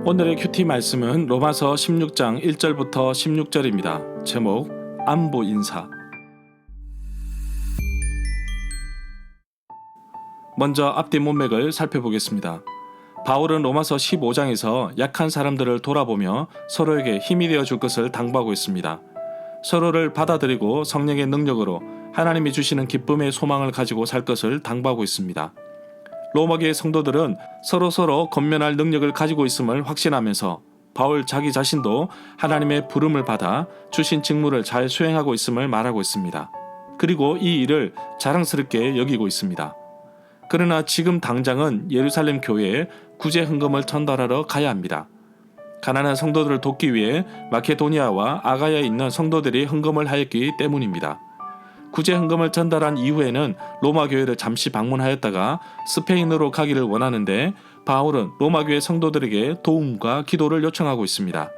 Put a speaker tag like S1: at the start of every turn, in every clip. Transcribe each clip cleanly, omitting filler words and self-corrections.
S1: 오늘의 큐티 말씀은 로마서 16장 1절부터 16절입니다. 제목 안부 인사. 먼저 앞뒤 문맥을 살펴보겠습니다. 바울은 로마서 15장에서 약한 사람들을 돌아보며 서로에게 힘이 되어줄 것을 당부하고 있습니다. 서로를 받아들이고 성령의 능력으로 하나님이 주시는 기쁨의 소망을 가지고 살 것을 당부하고 있습니다. 로마교회 성도들은 서로 권면할 능력을 가지고 있음을 확신하면서 바울 자기 자신도 하나님의 부름을 받아 주신 직무를 잘 수행하고 있음을 말하고 있습니다. 그리고 이 일을 자랑스럽게 여기고 있습니다. 그러나 지금 당장은 예루살렘 교회에 구제 헌금을 전달하러 가야 합니다. 가난한 성도들을 돕기 위해 마케도니아와 아가야에 있는 성도들이 헌금을 하였기 때문입니다. 구제 헌금을 전달한 이후에는 로마 교회를 잠시 방문하였다가 스페인으로 가기를 원하는데 바울은 로마 교회 성도들에게 도움과 기도를 요청하고 있습니다.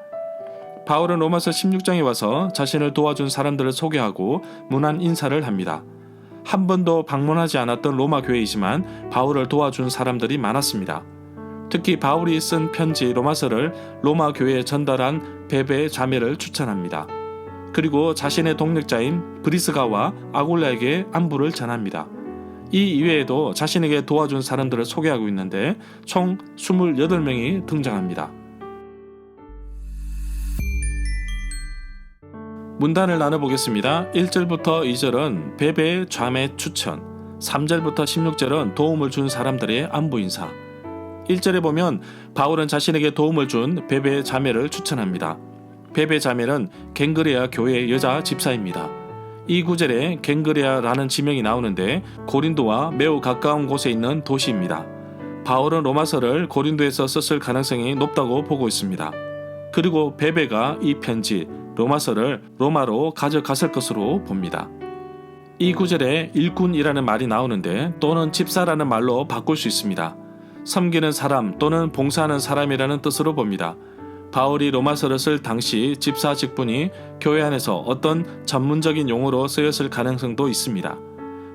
S1: 바울은 로마서 16장에 와서 자신을 도와준 사람들을 소개하고 문안 인사를 합니다. 한 번도 방문하지 않았던 로마 교회이지만 바울을 도와준 사람들이 많았습니다. 특히 바울이 쓴 편지 로마서를 로마 교회에 전달한 베베의 자매를 추천합니다. 그리고 자신의 동력자인 브리스가와 아굴라에게 안부를 전합니다. 이 이외에도 자신에게 도와준 사람들을 소개하고 있는데 총 28명이 등장합니다. 문단을 나눠보겠습니다. 1절부터 2절은 베베의 자매 추천, 3절부터 16절은 도움을 준 사람들의 안부 인사. 1절에 보면 바울은 자신에게 도움을 준 베베의 자매를 추천합니다. 베베 자매는 갱그레아 교회의 여자 집사입니다. 이 구절에 갱그레아라는 지명이 나오는데 고린도와 매우 가까운 곳에 있는 도시입니다. 바울은 로마서를 고린도에서 썼을 가능성이 높다고 보고 있습니다. 그리고 베베가 이 편지 로마서를 로마로 가져갔을 것으로 봅니다. 이 구절에 일꾼이라는 말이 나오는데 또는 집사라는 말로 바꿀 수 있습니다. 섬기는 사람 또는 봉사하는 사람이라는 뜻으로 봅니다. 바울이 로마서를 쓸 당시 집사 직분이 교회 안에서 어떤 전문적인 용어로 쓰였을 가능성도 있습니다.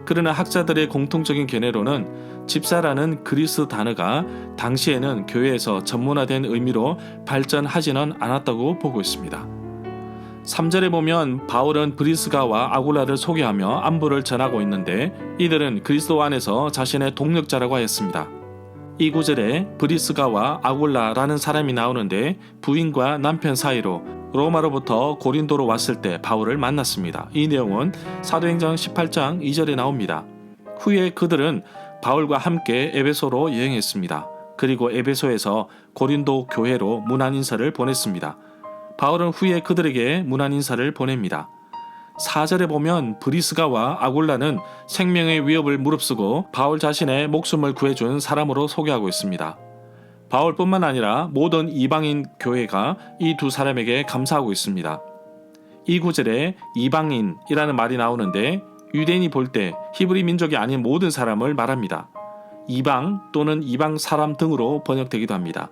S1: 그러나 학자들의 공통적인 견해로는 집사라는 그리스 단어가 당시에는 교회에서 전문화된 의미로 발전하지는 않았다고 보고 있습니다. 3절에 보면 바울은 브리스가와 아굴라를 소개하며 안부를 전하고 있는데 이들은 그리스도 안에서 자신의 동력자라고 하였습니다. 이 구절에 브리스가와 아굴라라는 사람이 나오는데 부인과 남편 사이로 로마로부터 고린도로 왔을 때 바울을 만났습니다. 이 내용은 사도행전 18장 2절에 나옵니다. 후에 그들은 바울과 함께 에베소로 여행했습니다. 그리고 에베소에서 고린도 교회로 문안 인사를 보냈습니다. 바울은 후에 그들에게 문안 인사를 보냅니다. 4절에 보면 브리스가와 아굴라는 생명의 위협을 무릅쓰고 바울 자신의 목숨을 구해준 사람으로 소개하고 있습니다. 바울뿐만 아니라 모든 이방인 교회가 이 두 사람에게 감사하고 있습니다. 이 구절에 이방인이라는 말이 나오는데 유대인이 볼 때 히브리 민족이 아닌 모든 사람을 말합니다. 이방 또는 이방 사람 등으로 번역되기도 합니다.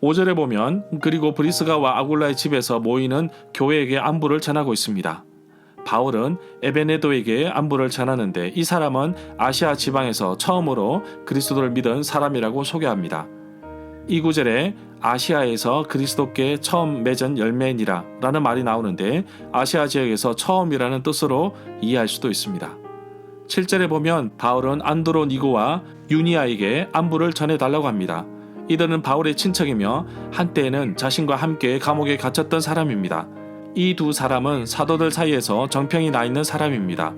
S1: 5절에 보면 그리고 브리스가와 아굴라의 집에서 모이는 교회에게 안부를 전하고 있습니다. 바울은 에베네도에게 안부를 전하는데 이 사람은 아시아 지방에서 처음으로 그리스도를 믿은 사람이라고 소개합니다. 이 구절에 아시아에서 그리스도께 처음 맺은 열매니라 라는 말이 나오는데 아시아 지역에서 처음이라는 뜻으로 이해할 수도 있습니다. 7절에 보면 바울은 안드로니고와 유니아에게 안부를 전해달라고 합니다. 이들은 바울의 친척이며 한때에는 자신과 함께 감옥에 갇혔던 사람입니다. 이 두 사람은 사도들 사이에서 정평이 나 있는 사람입니다.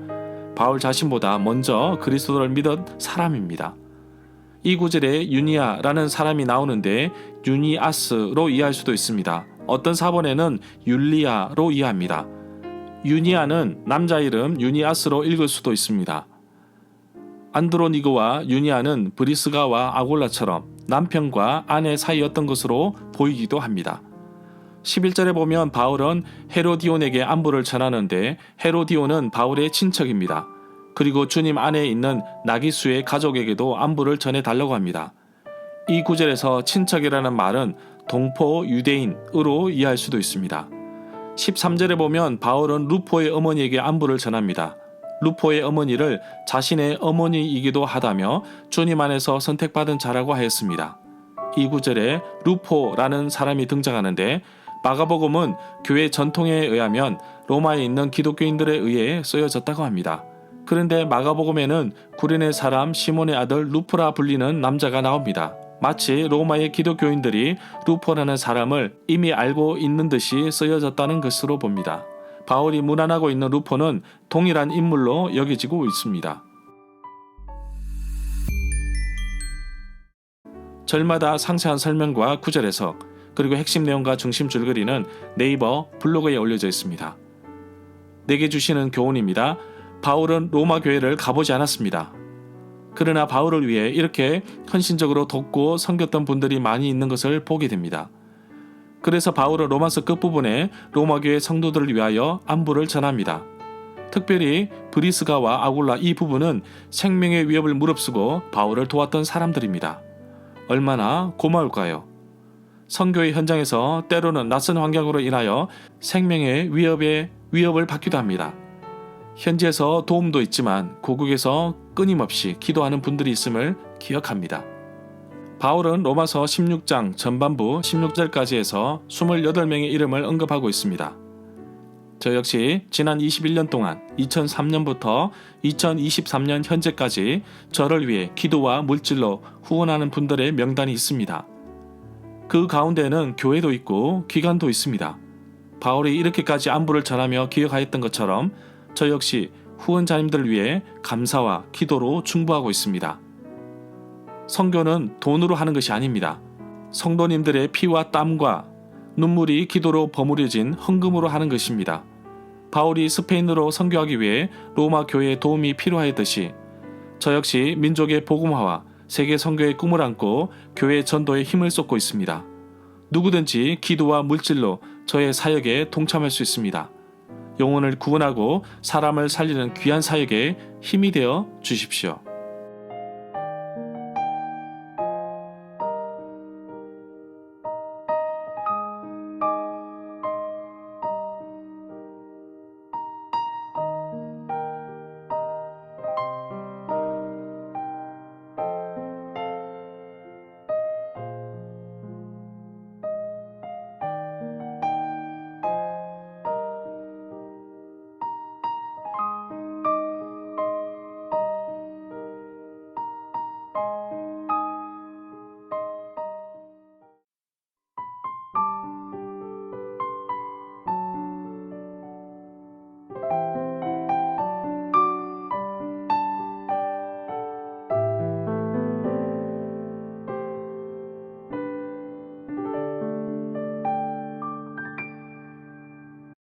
S1: 바울 자신보다 먼저 그리스도를 믿은 사람입니다. 이 구절에 유니아라는 사람이 나오는데 유니아스로 이해할 수도 있습니다. 어떤 사본에는 율리아로 이해합니다. 유니아는 남자 이름 유니아스로 읽을 수도 있습니다. 안드로니고와 유니아는 브리스가와 아굴라처럼 남편과 아내 사이였던 것으로 보이기도 합니다. 11절에 보면 바울은 헤로디온에게 안부를 전하는데 헤로디온은 바울의 친척입니다. 그리고 주님 안에 있는 나기수의 가족에게도 안부를 전해달라고 합니다. 이 구절에서 친척이라는 말은 동포 유대인으로 이해할 수도 있습니다. 13절에 보면 바울은 루포의 어머니에게 안부를 전합니다. 루포의 어머니를 자신의 어머니이기도 하다며 주님 안에서 선택받은 자라고 하였습니다. 2구절에 루포라는 사람이 등장하는데 마가복음은 교회 전통에 의하면 로마에 있는 기독교인들에 의해 쓰여졌다고 합니다. 그런데 마가복음에는 구레네 사람 시몬의 아들 루포라 불리는 남자가 나옵니다. 마치 로마의 기독교인들이 루포라는 사람을 이미 알고 있는 듯이 쓰여졌다는 것으로 봅니다. 바울이 문안하고 있는 루포는 동일한 인물로 여겨지고 있습니다. 절마다 상세한 설명과 구절 해석, 그리고 핵심 내용과 중심 줄거리는 네이버 블로그에 올려져 있습니다. 내게 주시는 교훈입니다. 바울은 로마 교회를 가보지 않았습니다. 그러나 바울을 위해 이렇게 헌신적으로 돕고 섬겼던 분들이 많이 있는 것을 보게 됩니다. 그래서 바울은 로마서 끝부분에 로마 교회 성도들을 위하여 안부를 전합니다. 특별히 브리스가와 아굴라 이 부분은 생명의 위협을 무릅쓰고 바울을 도왔던 사람들입니다. 얼마나 고마울까요? 선교의 현장에서 때로는 낯선 환경으로 인하여 생명의 위협을 받기도 합니다. 현지에서 도움도 있지만 고국에서 끊임없이 기도하는 분들이 있음을 기억합니다. 바울은 로마서 16장 전반부 16절까지 해서 28명의 이름을 언급하고 있습니다. 저 역시 지난 21년 동안 2003년부터 2023년 현재까지 저를 위해 기도와 물질로 후원하는 분들의 명단이 있습니다. 그 가운데는 교회도 있고 기관도 있습니다. 바울이 이렇게까지 안부를 전하며 기억하였던 것처럼 저 역시 후원자님들을 위해 감사와 기도로 충부하고 있습니다. 선교는 돈으로 하는 것이 아닙니다. 성도님들의 피와 땀과 눈물이 기도로 버무려진 헌금으로 하는 것입니다. 바울이 스페인으로 선교하기 위해 로마 교회의 도움이 필요하였듯이 저 역시 민족의 복음화와 세계 선교의 꿈을 안고 교회 전도에 힘을 쏟고 있습니다. 누구든지 기도와 물질로 저의 사역에 동참할 수 있습니다. 영혼을 구원하고 사람을 살리는 귀한 사역에 힘이 되어 주십시오.